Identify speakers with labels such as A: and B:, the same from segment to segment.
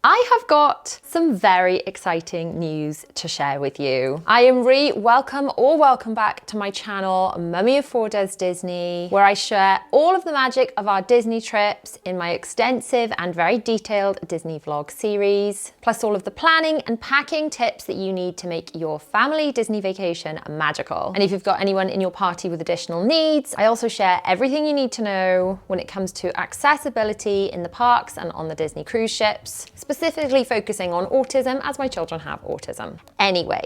A: I have got some very exciting news to share with you. I am welcome back to my channel, Mummy of Four Does Disney, where I share all of the magic of our Disney trips in my extensive and very detailed Disney vlog series, plus all of the planning and packing tips that you need to make your family Disney vacation magical. And if you've got anyone in your party with additional needs, I also share everything you need to know when it comes to accessibility in the parks and on the Disney cruise ships, specifically focusing on autism as my children have autism. Anyway,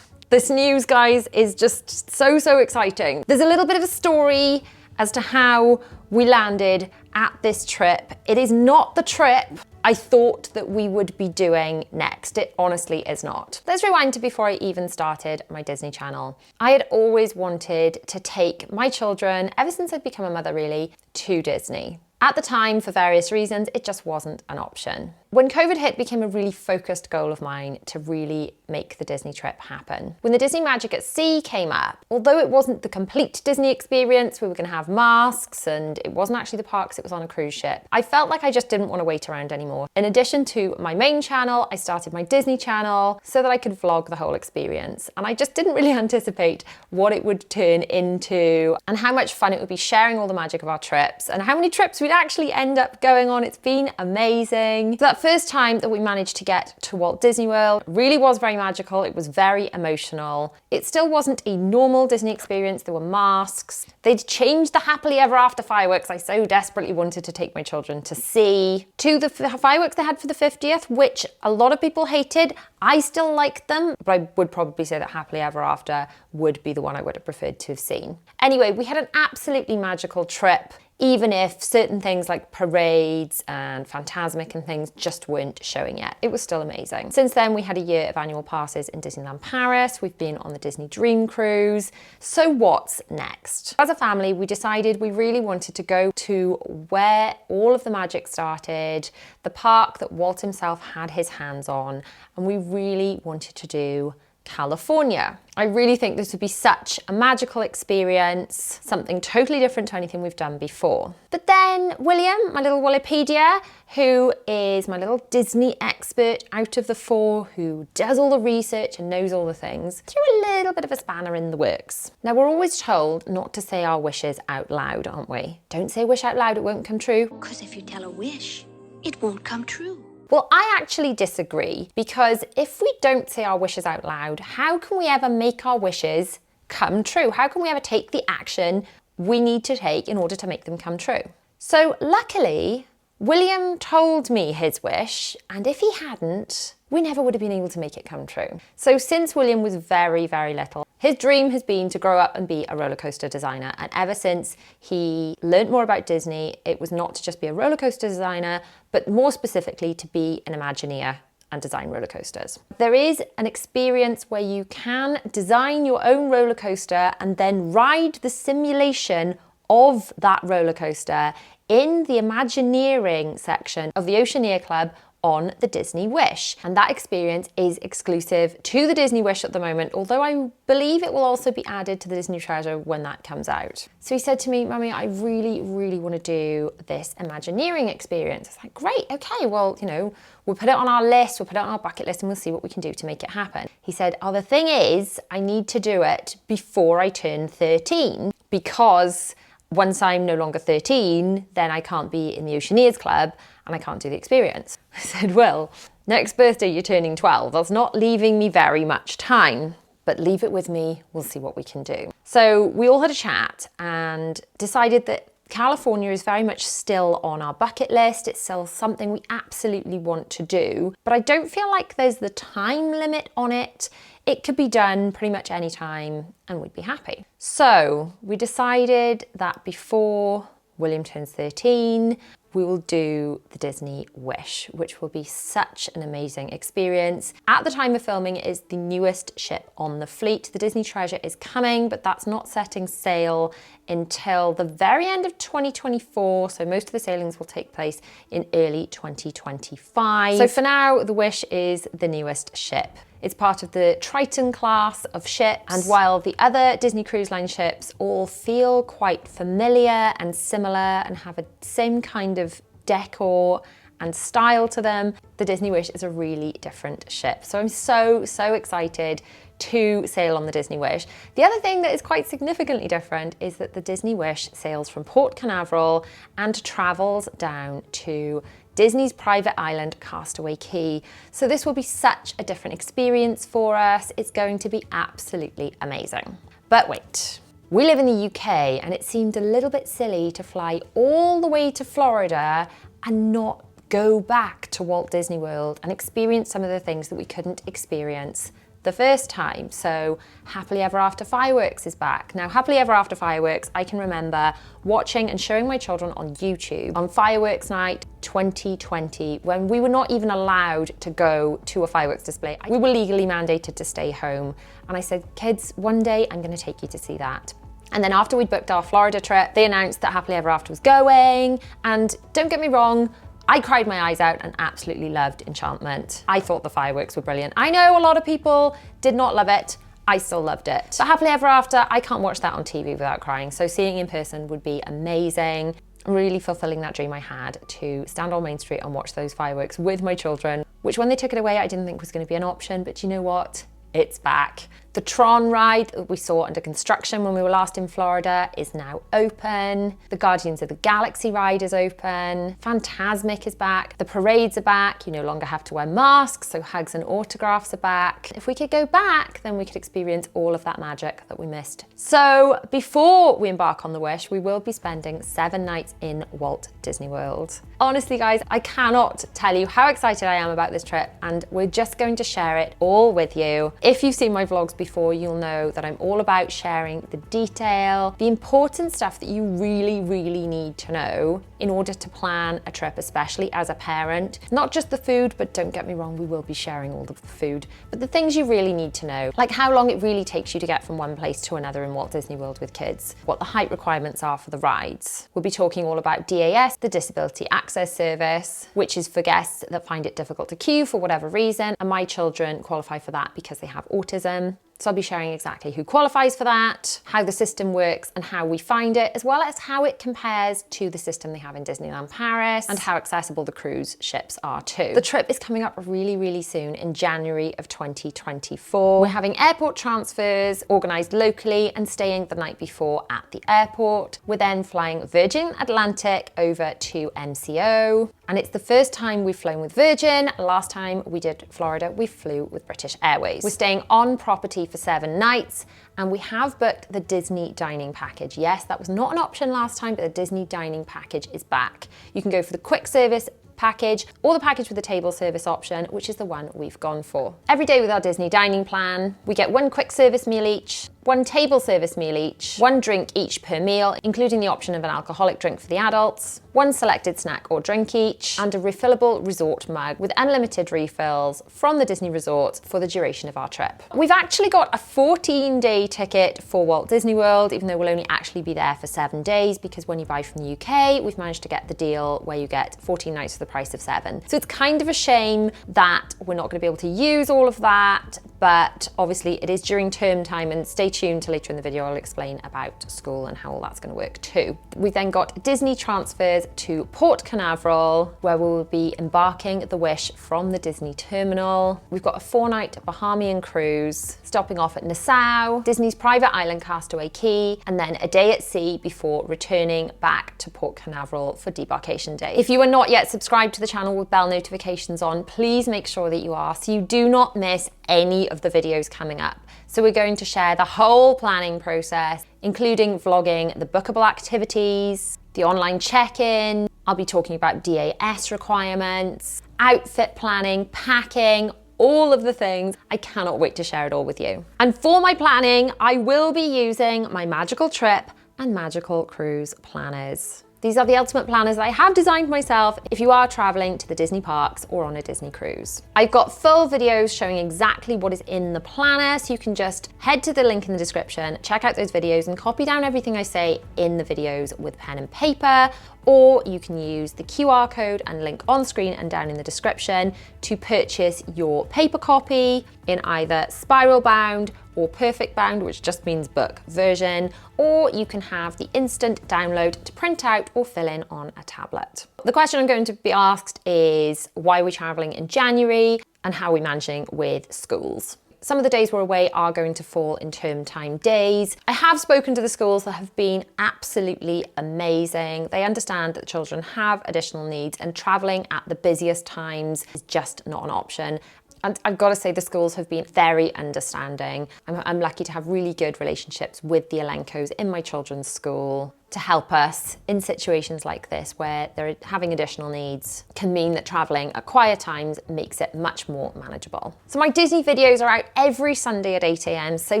A: this news, guys, is just so exciting. There's a little bit of a story as to how we landed at this trip. It is not the trip I thought that we would be doing next. It honestly is not. Let's rewind to before I even started my Disney channel. I had always wanted to take my children, ever since I'd become a mother really, to Disney. At the time, for various reasons, it just wasn't an option. When COVID hit, it became a really focused goal of mine to really make the Disney trip happen. When the Disney Magic at Sea came up, although it wasn't the complete Disney experience, we were gonna have masks and it wasn't actually the parks, it was on a cruise ship, I felt like I just didn't want to wait around anymore. In addition to my main channel, I started my Disney channel so that I could vlog the whole experience. And I just didn't really anticipate what it would turn into and how much fun it would be sharing all the magic of our trips and how many trips we'd actually end up going on. It's been amazing. So that first time that we managed to get to Walt Disney World really was very magical. It was very emotional. It still wasn't a normal Disney experience. There were masks. They'd changed the happily ever after fireworks I so desperately wanted to take my children to see, to the fireworks they had for the 50th, which a lot of people hated. I still liked them, but I would probably say that happily ever after would be the one I would have preferred to have seen. Anyway, we had an absolutely magical trip, even if certain things like parades and Fantasmic and things just weren't showing yet. It was still amazing. Since then, we had a year of annual passes in Disneyland Paris. We've been on the Disney Dream Cruise. So what's next? As a family, we decided we really wanted to go to where all of the magic started, the park that Walt himself had his hands on, and we really wanted to do California. I really think this would be such a magical experience, something totally different to anything we've done before. But then William, my little Wikipedia, who is my little Disney expert out of the four, who does all the research and knows all the things, threw a little bit of a spanner in the works. Now, we're always told not to say our wishes out loud, aren't we? Don't say a wish out loud, it won't come true.
B: Because if you tell a wish, it won't come true.
A: Well, I actually disagree, because if we don't say our wishes out loud, how can we ever make our wishes come true? How can we ever take the action we need to take in order to make them come true? So luckily, William told me his wish, and if he hadn't, we never would have been able to make it come true. So since William was very little, his dream has been to grow up and be a roller coaster designer. And ever since he learned more about Disney, it was not to just be a roller coaster designer, but more specifically to be an Imagineer and design roller coasters. There is an experience where you can design your own roller coaster and then ride the simulation of that roller coaster in the Imagineering section of the Oceaneer Club on the Disney Wish. And that experience is exclusive to the Disney Wish at the moment, although I believe it will also be added to the Disney Treasure when that comes out. So he said to me, Mummy, I really want to do this Imagineering experience. It's like, great, okay, well, you know, we'll put it on our list, we'll put it on our bucket list, and we'll see what we can do to make it happen. He said, oh, the thing is, I need to do it before I turn 13, because once I'm no longer 13, then I can't be in the Oceaneers Club and I can't do the experience. I said, well, next birthday you're turning 12. That's not leaving me very much time, but leave it with me. We'll see what we can do. So we all had a chat and decided that California is very much still on our bucket list. It's still something we absolutely want to do, but I don't feel like there's the time limit on it. It could be done pretty much any time and we'd be happy. So we decided that before William turns 13, we will do the Disney Wish, which will be such an amazing experience. At the time of filming, it is the newest ship on the fleet. The Disney Treasure is coming, but that's not setting sail until the very end of 2024. So most of the sailings will take place in early 2025. So for now, the Wish is the newest ship. It's part of the Triton class of ships, and while the other Disney Cruise Line ships all feel quite familiar and similar and have a same kind of decor and style to them. The Disney Wish is a really different ship. So I'm so excited to sail on the Disney Wish. The other thing that is quite significantly different is that the Disney Wish sails from Port Canaveral and travels down to Disney's private island, Castaway Cay. So this will be such a different experience for us. It's going to be absolutely amazing. But wait, we live in the UK and it seemed a little bit silly to fly all the way to Florida and not go back to Walt Disney World and experience some of the things that we couldn't experience the first time. So Happily Ever After Fireworks is back. Now, Happily Ever After Fireworks, I can remember watching and showing my children on YouTube on Fireworks Night 2020, when we were not even allowed to go to a fireworks display. We were legally mandated to stay home. And I said, kids, one day I'm gonna take you to see that. And then after we'd booked our Florida trip, they announced that Happily Ever After was going. And don't get me wrong, I cried my eyes out and absolutely loved Enchantment. I thought the fireworks were brilliant. I know a lot of people did not love it. I still loved it. But Happily Ever After, I can't watch that on TV without crying. So seeing in person would be amazing. Really fulfilling that dream I had to stand on Main Street and watch those fireworks with my children, which when they took it away, I didn't think was going to be an option. But you know what? It's back. The Tron ride that we saw under construction when we were last in Florida is now open. The Guardians of the Galaxy ride is open. Fantasmic is back. The parades are back. You no longer have to wear masks, so hugs and autographs are back. If we could go back, then we could experience all of that magic that we missed. So before we embark on the Wish, we will be spending 7 nights in Walt Disney World. Honestly, guys, I cannot tell you how excited I am about this trip, and we're just going to share it all with you. If you've seen my vlogs before, you'll know that I'm all about sharing the detail, the important stuff that you really need to know in order to plan a trip, especially as a parent. Not just the food, but don't get me wrong, we will be sharing all of the food, but the things you really need to know, like how long it really takes you to get from one place to another in Walt Disney World with kids, what the height requirements are for the rides. We'll be talking all about DAS, the Disability Access Service, which is for guests that find it difficult to queue for whatever reason, and my children qualify for that because they have autism. So I'll be sharing exactly who qualifies for that, how the system works and how we find it, as well as how it compares to the system they have in Disneyland Paris and how accessible the cruise ships are too. The trip is coming up really soon in January of 2024. We're having airport transfers organised locally and staying the night before at the airport. We're then flying Virgin Atlantic over to MCO. And it's the first time we've flown with Virgin. Last time we did Florida, we flew with British Airways. We're staying on property for 7 nights, and we have booked the Disney dining package. Yes, that was not an option last time, but the Disney dining package is back. You can go for the quick service package or the package with the table service option, which is the one we've gone for. Every day with our Disney dining plan, we get 1 quick service meal each, 1 table service meal each, 1 drink each per meal, including the option of an alcoholic drink for the adults, 1 selected snack or drink each, and a refillable resort mug with unlimited refills from the Disney resort for the duration of our trip. We've actually got a 14-day ticket for Walt Disney World, even though we'll only actually be there for 7 days, because when you buy from the UK, we've managed to get the deal where you get 14 nights for the price of 7. So it's kind of a shame that we're not going to be able to use all of that, but obviously it is during term time, and stay tuned till later in the video, I'll explain about school and how all that's going to work too. We've then got Disney transfers to Port Canaveral, where we will be embarking the Wish from the Disney terminal. We've got a 4-night Bahamian cruise, stopping off at Nassau, Disney's private island Castaway Cay, and then a day at sea before returning back to Port Canaveral for debarkation day. If you are not yet subscribed to the channel with bell notifications on, please make sure that you are, so you do not miss any of the videos coming up. So we're going to share the whole planning process, including vlogging the bookable activities, the online check-in. I'll be talking about DAS requirements, outfit planning, packing, all of the things. I cannot wait to share it all with you. And for my planning, I will be using my Magical Trip and Magical Cruise planners. These are the ultimate planners that I have designed myself if you are traveling to the Disney parks or on a Disney cruise. I've got full videos showing exactly what is in the planner, so you can just head to the link in the description, check out those videos and copy down everything I say in the videos with pen and paper, or you can use the QR code and link on screen and down in the description to purchase your paper copy in either spiral bound or perfect bound, which just means book version, or you can have the instant download to print out or fill in on a tablet. The question I'm going to be asked is, why are we traveling in January and how are we managing with schools? Some of the days we're away are going to fall in term time days. I have spoken to the schools that have been absolutely amazing. They understand that the children have additional needs and traveling at the busiest times is just not an option. And I've got to say the schools have been very understanding. I'm lucky to have really good relationships with the Alenkos in my children's school to help us in situations like this where they're having additional needs can mean that traveling at quiet times makes it much more manageable. So my Disney videos are out every Sunday at 8 a.m. So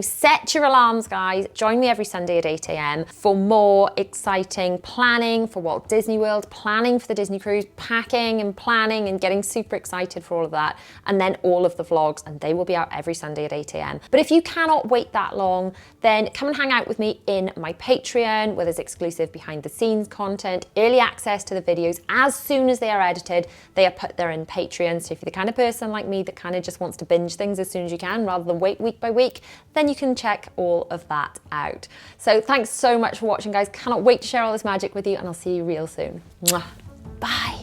A: set your alarms, guys. Join me every Sunday at 8 a.m. for more exciting planning for Walt Disney World, planning for the Disney cruise, packing and planning and getting super excited for all of that. And then all of the vlogs, and they will be out every Sunday at 8 a.m. But if you cannot wait that long, then come and hang out with me in my Patreon, where there's exclusive behind the scenes content, early access to the videos as soon as they are edited. They are put there in Patreon. So if you're the kind of person like me that kind of just wants to binge things as soon as you can rather than wait week by week, then you can check all of that out. So thanks so much for watching, guys. Cannot wait to share all this magic with you, and I'll see you real soon. Mwah. Bye.